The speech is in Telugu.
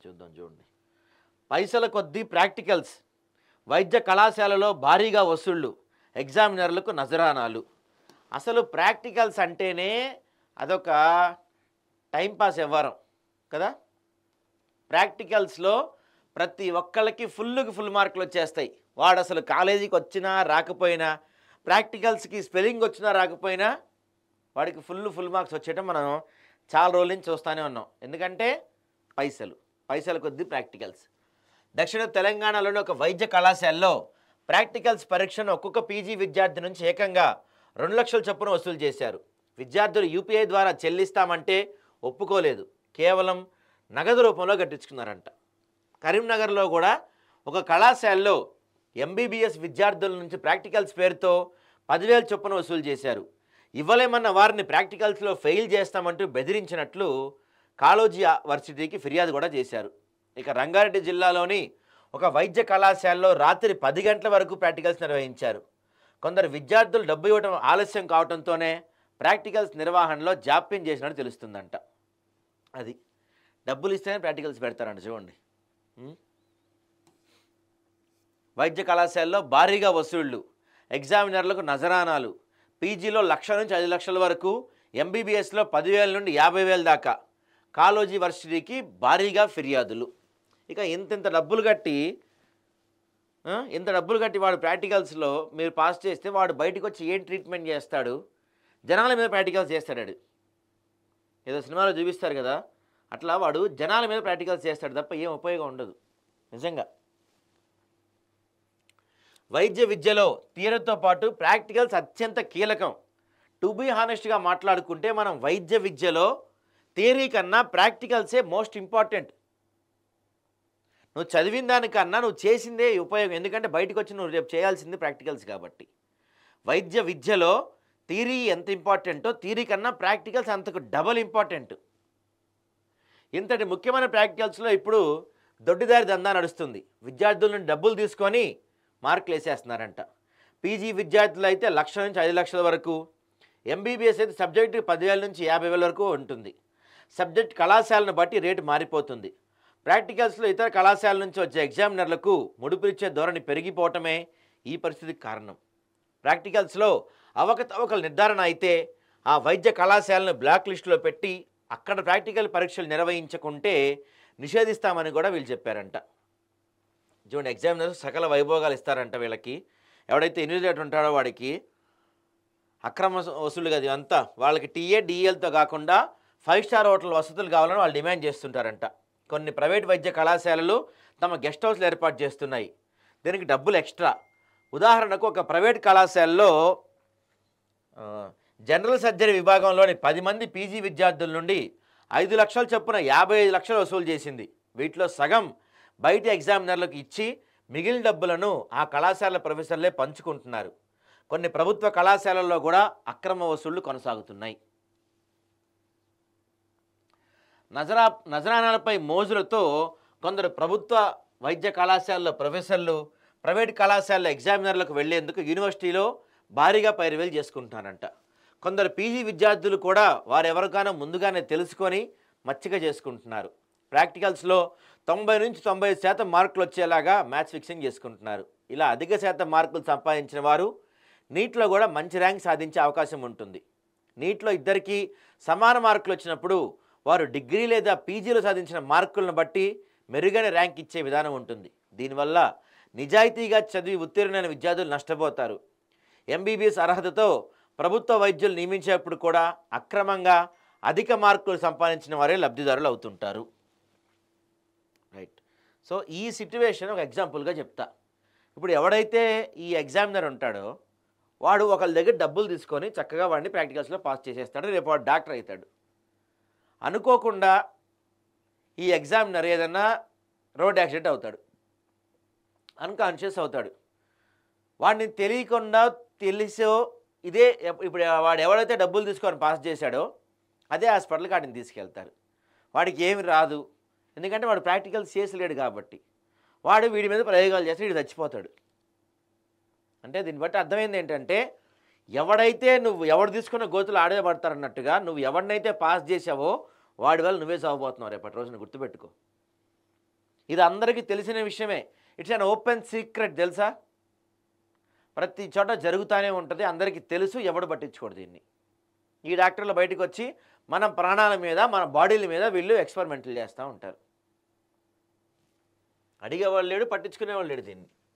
చూద్దాం చూడండి. పైసల కొద్దీ ప్రాక్టికల్స్, వైద్య కళాశాలలో భారీగా వసూళ్లు, ఎగ్జామినర్లకు నజరానాలు. అసలు ప్రాక్టికల్స్ అంటేనే అదొక టైంపాస్ వ్యవహారం కదా. ప్రాక్టికల్స్లో ప్రతి ఒక్కళ్ళకి ఫుల్ మార్కులు వచ్చేస్తాయి. వాడు అసలు కాలేజీకి వచ్చినా రాకపోయినా, ప్రాక్టికల్స్కి స్పెల్లింగ్ వచ్చినా రాకపోయినా వాడికి ఫుల్ మార్క్స్ వచ్చేయటం మనం చాలా రోజుల నుంచి చూస్తూనే ఉన్నాం. ఎందుకంటే పైసలు కొద్దీ ప్రాక్టికల్స్. దక్షిణ తెలంగాణలోని ఒక వైద్య కళాశాలలో ప్రాక్టికల్స్ పరీక్షను ఒక్కొక్క పీజీ విద్యార్థి నుంచి ఏకంగా 2 లక్షల చొప్పున వసూలు చేశారు. విద్యార్థులు యూపీఐ ద్వారా చెల్లిస్తామంటే ఒప్పుకోలేదు, కేవలం నగదు రూపంలో కట్టించుకున్నారంట. కరీంనగర్లో కూడా ఒక కళాశాలలో ఎంబీబీఎస్ విద్యార్థుల నుంచి ప్రాక్టికల్స్ పేరుతో 10,000 చొప్పున వసూలు చేశారు. ఇవ్వలేమన్న వారిని ప్రాక్టికల్స్లో ఫెయిల్ చేస్తామంటూ బెదిరించినట్లు కాళోజీ వర్సిటీకి ఫిర్యాదు కూడా చేశారు. ఇక రంగారెడ్డి జిల్లాలోని ఒక వైద్య కళాశాలలో రాత్రి 10 గంటల వరకు ప్రాక్టికల్స్ నిర్వహించారు. కొందరు విద్యార్థులు డబ్బు ఇవ్వడం ఆలస్యం కావడంతోనే ప్రాక్టికల్స్ నిర్వహణలో జాప్యం చేసినట్టు తెలుస్తుందంట. అది డబ్బులు ఇస్తేనే ప్రాక్టికల్స్ పెడతారంట చూడండి. వైద్య కళాశాలలో భారీగా వసూళ్లు, ఎగ్జామినర్లకు నజరానాలు. పీజీలో 1,00,000 నుంచి 5 లక్షల వరకు, ఎంబీబీఎస్లో 10,000 నుండి 50,000 దాకా. కాళోజీ వర్సిటీకి భారీగా ఫిర్యాదులు. ఇక ఇంత డబ్బులు కట్టి వాడు ప్రాక్టికల్స్లో మీరు పాస్ చేస్తే వాడు బయటకు వచ్చి ఏం ట్రీట్మెంట్ చేస్తాడు? జనాల మీద ప్రాక్టికల్స్ చేస్తాడు. ఏదో సినిమాలో చూపిస్తారు కదా, అట్లా వాడు జనాల మీద ప్రాక్టికల్స్ చేస్తాడు తప్ప ఏం ఉపయోగం ఉండదు నిజంగా. వైద్య విద్యలో థియరీతో పాటు ప్రాక్టికల్స్ అత్యంత కీలకం. టు బీ హానెస్ట్గా మాట్లాడుకుంటే మనం వైద్య విద్యలో థియరీ కన్నా ప్రాక్టికల్సే మోస్ట్ ఇంపార్టెంట్. నువ్వు చదివిన దానికన్నా నువ్వు చేసిందే ఉపయోగం. ఎందుకంటే బయటకు వచ్చి నువ్వు రేపు చేయాల్సింది ప్రాక్టికల్స్ కాబట్టి. వైద్య విద్యలో థియరీ ఎంత ఇంపార్టెంటో థియరీ కన్నా ప్రాక్టికల్స్ అంతకు డబల్ ఇంపార్టెంట్. ఇంతటి ముఖ్యమైన ప్రాక్టికల్స్లో ఇప్పుడు దొడ్డిదారి దందా నడుస్తుంది. విద్యార్థుల నుండి డబ్బులు తీసుకొని మార్కులు వేసేస్తున్నారంట. పీజీ విద్యార్థులు అయితే 1,00,000 నుంచి 5 లక్షల వరకు, ఎంబీబీఎస్ అయితే సబ్జెక్టు 10,000 నుంచి 50,000 వరకు ఉంటుంది. సబ్జెక్ట్ కళాశాలను బట్టి రేటు మారిపోతుంది. ప్రాక్టికల్స్లో ఇతర కళాశాల నుంచి వచ్చే ఎగ్జామినర్లకు ముడుపులిచ్చే ధోరణి పెరిగిపోవటమే ఈ పరిస్థితికి కారణం. ప్రాక్టికల్స్లో అవకతవకలు నిర్ధారణ అయితే ఆ వైద్య కళాశాలను బ్లాక్ లిస్టులో పెట్టి అక్కడ ప్రాక్టికల్ పరీక్షలు నిర్వహించకుంటే నిషేధిస్తామని కూడా వీళ్ళు చెప్పారంట. చూడండి, ఎగ్జామినర్స్ సకల వైభోగాలు ఇస్తారంట వీళ్ళకి. ఎవడైతే ఇన్విజిలేటర్ ఉంటాడో వాడికి అక్రమ వసూలు కదా అంతా. వాళ్ళకి టీఏ డిఎల్తో కాకుండా 5 స్టార్ హోటల్ వసతులు కావాలని వాళ్ళు డిమాండ్ చేస్తుంటారంట. కొన్ని ప్రైవేట్ వైద్య కళాశాలలు తమ గెస్ట్ హౌస్లు ఏర్పాటు చేస్తున్నాయి. దీనికి డబ్బులు ఎక్స్ట్రా. ఉదాహరణకు ఒక ప్రైవేట్ కళాశాలలో జనరల్ సర్జరీ విభాగంలోని 10 మంది పీజీ విద్యార్థుల నుండి 5 లక్షల చొప్పున 55 లక్షలు వసూలు చేసింది. వీటిలో సగం బయట ఎగ్జామినర్లకు ఇచ్చి మిగిలిన డబ్బులను ఆ కళాశాల ప్రొఫెసర్లే పంచుకుంటున్నారు. కొన్ని ప్రభుత్వ కళాశాలల్లో కూడా అక్రమ వసూళ్లు కొనసాగుతున్నాయి. నజరానాలపై మోజులతో కొందరు ప్రభుత్వ వైద్య కళాశాలలో ప్రొఫెసర్లు ప్రైవేట్ కళాశాలలో ఎగ్జామినర్లకు వెళ్లేందుకు యూనివర్సిటీలో భారీగా పైరువేలు చేసుకుంటున్నారంట. కొందరు పీజీ విద్యార్థులు కూడా వారెవరికైనా ముందుగానే తెలుసుకొని మచ్చిక చేసుకుంటున్నారు. ప్రాక్టికల్స్లో 90 నుంచి 95% మార్కులు వచ్చేలాగా మ్యాథ్స్ ఫిక్సింగ్ చేసుకుంటున్నారు. ఇలా అధిక శాతం మార్కులు సంపాదించిన వారు నీట్లో కూడా మంచి ర్యాంక్ సాధించే అవకాశం ఉంటుంది. నీట్లో ఇద్దరికీ సమాన మార్కులు వచ్చినప్పుడు వారు డిగ్రీ లేదా పీజీలో సాధించిన మార్కులను బట్టి మెరుగైన ర్యాంక్ ఇచ్చే విధానం ఉంటుంది. దీనివల్ల నిజాయితీగా చదివి ఉత్తీర్ణమైన విద్యార్థులు నష్టపోతారు. ఎంబీబీఎస్ అర్హతతో ప్రభుత్వ వైద్యులు నియమించేప్పుడు కూడా అక్రమంగా అధిక మార్కులు సంపాదించిన వారే లబ్ధిదారులు అవుతుంటారు. రైట్. సో ఈ సిట్యువేషన్ ఒక ఎగ్జాంపుల్గా చెప్తా. ఇప్పుడు ఎవడైతే ఈ ఎగ్జామినర్ ఉంటాడో వాడు ఒకళ్ళ దగ్గర డబ్బులు తీసుకొని చక్కగా వాడిని ప్రాక్టికల్స్లో పాస్ చేసేస్తాడు. రేపు వాడు డాక్టర్ అవుతాడు. అనుకోకుండా ఈ ఎగ్జామినర్ ఏదన్నా రోడ్ యాక్సిడెంట్ అవుతాడు, అన్కాన్షియస్ అవుతాడు. వాడిని తెలియకుండా తెలుసో ఇదే ఇప్పుడు వాడు ఎవడైతే డబ్బులు తీసుకొని పాస్ చేశాడో అదే హాస్పిటల్కి వాడిని తీసుకెళ్తారు. వాడికి ఏమి రాదు, ఎందుకంటే వాడు ప్రాక్టికల్స్ చేసలేడు కాబట్టి. వాడు వీడి మీద ప్రయోగాలు చేస్తే వీడు చచ్చిపోతాడు. అంటే దీన్ని బట్టి అర్థమైంది ఏంటంటే ఎవడైతే ఎవడు తీసుకున్న గోతులు ఆడే పడతారన్నట్టుగా నువ్వు ఎవరినైతే పాస్ చేసావో వాడి వల్ల నువ్వే సాగుపోతున్నావు రేపటి రోజున. గుర్తుపెట్టుకో. ఇది అందరికీ తెలిసిన విషయమే. ఇట్స్ అన్ ఓపెన్ సీక్రెట్ తెలుసా? ప్రతి చోట జరుగుతూనే ఉంటుంది, అందరికీ తెలుసు, ఎవడు పట్టించుకోడు దీన్ని. ఈ డాక్టర్లు బయటకు వచ్చి మన ప్రాణాల మీద, మన బాడీల మీద వీళ్ళు ఎక్స్పెరిమెంట్లు చేస్తూ ఉంటారు. అడిగేవాళ్ళు లేడు, పట్టించుకునేవాళ్ళు లేడు దీన్ని.